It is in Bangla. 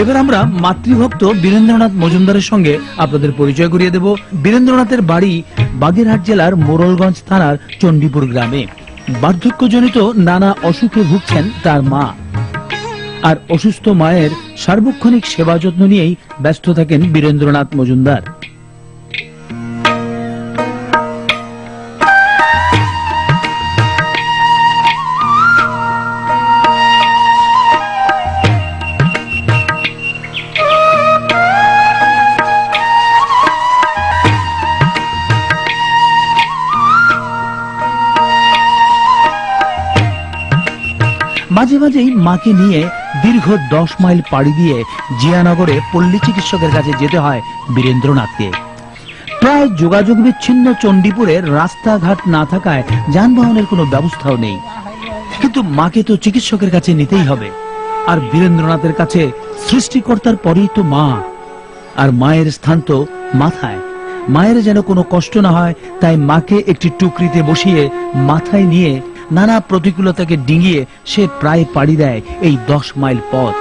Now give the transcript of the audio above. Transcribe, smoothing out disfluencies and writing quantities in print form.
এবার আমরা মাতৃভক্ত বীরেন্দ্রনাথ মজুমদারের সঙ্গে আপনাদের পরিচয় করিয়ে দেব। বীরেন্দ্রনাথের বাড়ি বাগেরহাট জেলার মোড়লগঞ্জ থানার চণ্ডীপুর গ্রামে। বার্ধক্যজনিত নানা অসুখে ভুগছেন তার মা, আর অসুস্থ মায়ের সার্বক্ষণিক সেবা যত্ন নিয়েই ব্যস্ত থাকেন বীরেন্দ্রনাথ মজুমদার। মাঝে মাঝেই মাকে নিয়ে দীর্ঘ 10 মাইল পাড়ি দিয়ে জিয়ানগরে পল্লী চিকিৎসকের কাছে যেতে হয় বীরেন্দ্রনাথকে। প্রায় যোগাযোগ বিচ্ছিন্ন চণ্ডীপুরের রাস্তাঘাট না থাকায় যানবাহনের কোনো ব্যবস্থাও নেই, কিন্তু মাকে তো চিকিৎসকের কাছে নিতেই হবে। আর বীরেন্দ্রনাথের কাছে সৃষ্টিকর্তার পরেই তো মা, আর মায়ের স্থান তো মাথায়। মায়ের যেন কোনো কষ্ট না হয়, তাই মাকে একটি টুকরিতে বসিয়ে মাথায় নিয়ে নানা প্রতিকূলতাকে ডিঙিয়ে সে প্রায় পাড়ি দেয় এই 10 মাইল পথ।